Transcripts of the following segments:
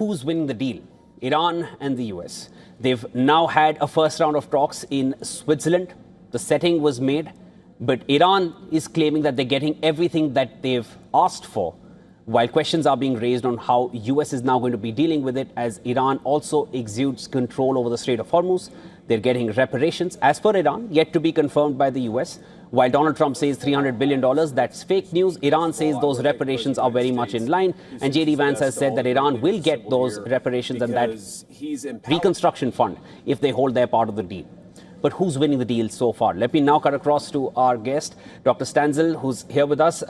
who's winning the deal? Iran and the US. They've now had a first round of talks in Switzerland. The setting was made, but Iran is claiming that they're getting everything that they've asked for, while questions are being raised on how US is now going to be dealing with it, as Iran also exudes control over the Strait of Hormuz. They're getting reparations, as per Iran, yet to be confirmed by the US. While Donald Trump says $300 billion, that's fake news. Iran says those reparations are very much in line. And J.D. Vance has said that Iran will get those reparations and that reconstruction fund if they hold their part of the deal. But who's winning the deal so far? Let me now cut across to our guest, Dr. Stanzel, who's here with us.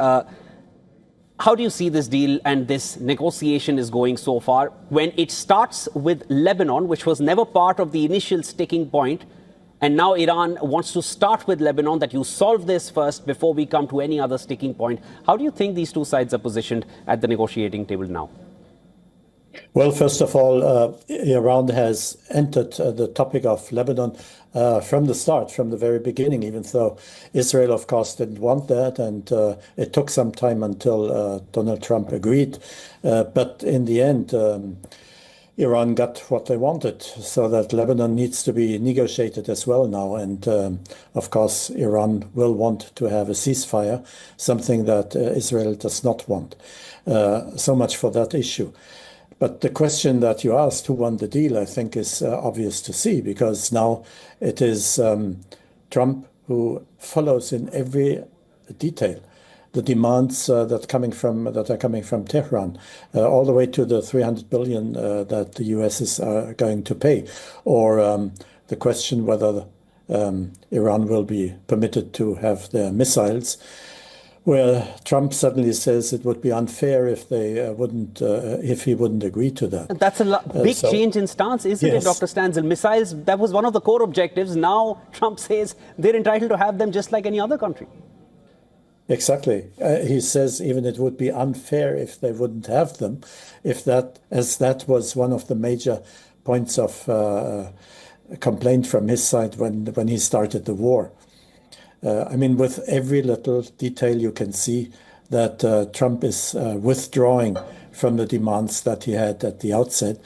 How do you see this deal and this negotiation is going so far when it starts with Lebanon, which was never part of the initial sticking point, and now Iran wants to start with Lebanon, that you solve this first before we come to any other sticking point? How do you think these two sides are positioned at the negotiating table now? Well, first of all, Iran has entered the topic of Lebanon from the start, from the very beginning, even though Israel, of course, didn't want that. And it took some time until Donald Trump agreed. But in the end, Iran got what they wanted, so that Lebanon needs to be negotiated as well now. And of course, Iran will want to have a ceasefire, something that Israel does not want. So much for that issue. But the question that you asked, who won the deal, I think is obvious to see, because now it is Trump who follows in every detail the demands that are coming from Tehran, all the way to the 300 billion that the US is going to pay, or the question whether Iran will be permitted to have their missiles, where Trump suddenly says it would be unfair if they if he wouldn't agree to that. That's a big change in stance, isn't it, Dr. Stanzel? Missiles, that was one of the core objectives. Now Trump says they're entitled to have them just like any other country. Exactly. He says even it would be unfair if they wouldn't have them, as that was one of the major points of complaint from his side when he started the war. I mean, with every little detail, you can see that Trump is withdrawing from the demands that he had at the outset,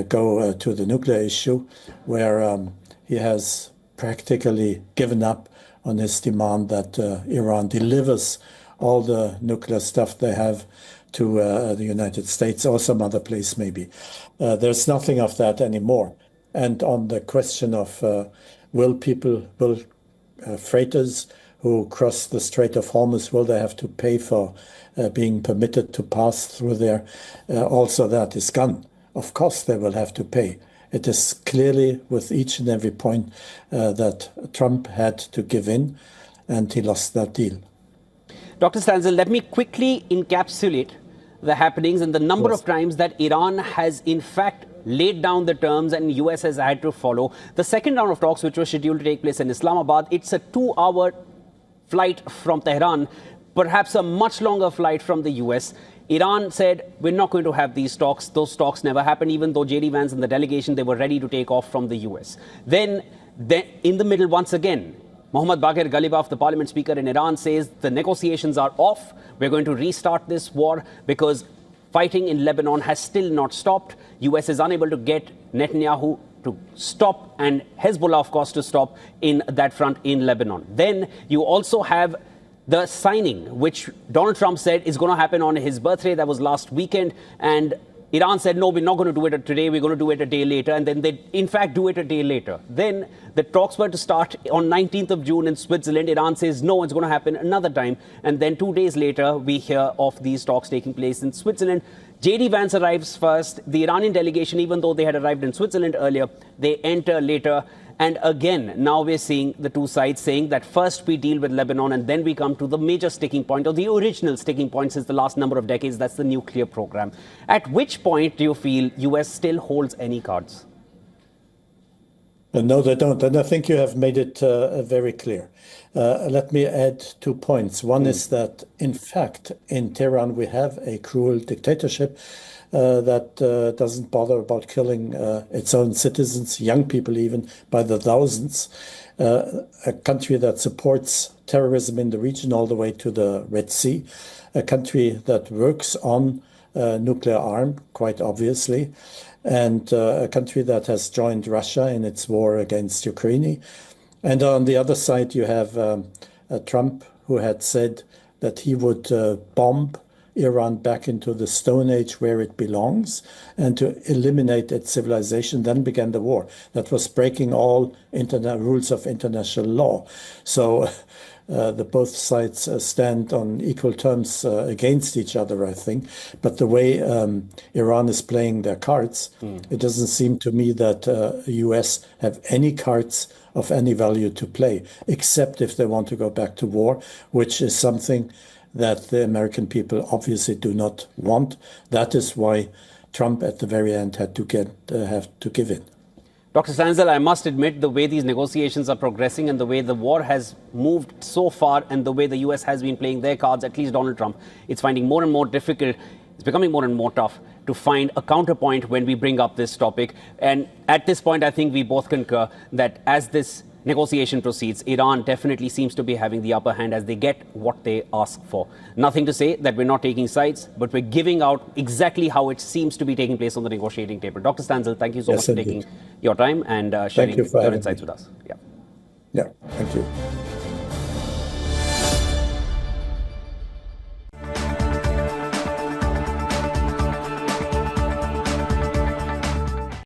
go to the nuclear issue, where he has practically given up on his demand that Iran delivers all the nuclear stuff they have to the United States or some other place maybe. There's nothing of that anymore. And on the question of will freighters who cross the Strait of Hormuz, will they have to pay for being permitted to pass through there? Also, that is gone. Of course, they will have to pay. It is clearly with each and every point that Trump had to give in, and he lost that deal. Dr. Stanzel, let me quickly encapsulate the happenings and the number of times that Iran has, in fact, laid down the terms and US has had to follow. The second round of talks, which was scheduled to take place in Islamabad, it's a 2-hour flight from Tehran, perhaps a much longer flight from the US. Iran said, we're not going to have these talks. Those talks never happened, even though J.D. Vance and the delegation, they were ready to take off from the US. Then in the middle, once again, Mohammad Bagher Ghalibaf, the parliament speaker in Iran, says the negotiations are off. We're going to restart this war because fighting in Lebanon has still not stopped. US is unable to get Netanyahu to stop and Hezbollah, of course, to stop in that front in Lebanon. Then you also have the signing, which Donald Trump said is going to happen on his birthday. That was last weekend. And Iran said, no, we're not going to do it today. We're going to do it a day later. And then they, in fact, do it a day later. Then the talks were to start on 19th of June in Switzerland. Iran says, no, it's going to happen another time. And then 2 days later, we hear of these talks taking place in Switzerland. J.D. Vance arrives first. The Iranian delegation, even though they had arrived in Switzerland earlier, they enter later. And again, now we're seeing the two sides saying that first we deal with Lebanon and then we come to the major sticking point, or the original sticking point since the last number of decades. That's the nuclear program. At which point do you feel US still holds any cards? No, they don't. And I think you have made it very clear. Let me add 2 points. One is that, in fact, in Tehran, we have a cruel dictatorship that doesn't bother about killing its own citizens, young people even, by the thousands. A country that supports terrorism in the region all the way to the Red Sea. A country that works on nuclear arm, quite obviously, and a country that has joined Russia in its war against Ukraine. And on the other side, you have Trump, who had said that he would bomb Iran back into the Stone Age where it belongs and to eliminate its civilization. Then began the war. That was breaking all rules of international law. So the both sides stand on equal terms against each other, I think. But the way Iran is playing their cards, it doesn't seem to me that the US have any cards of any value to play, except if they want to go back to war, which is something that the American people obviously do not want. That is why Trump at the very end had to have to give in. Dr. Stanzel, I must admit the way these negotiations are progressing and the way the war has moved so far and the way the US has been playing their cards, at least Donald Trump, it's finding more and more difficult, it's becoming more and more tough to find a counterpoint when we bring up this topic. And at this point, I think we both concur that as this negotiation proceeds, Iran definitely seems to be having the upper hand as they get what they ask for. Nothing to say that we're not taking sides, but we're giving out exactly how it seems to be taking place on the negotiating table. Dr. Stanzel, thank you so much for taking your time and sharing your insights with us. Yeah, thank you.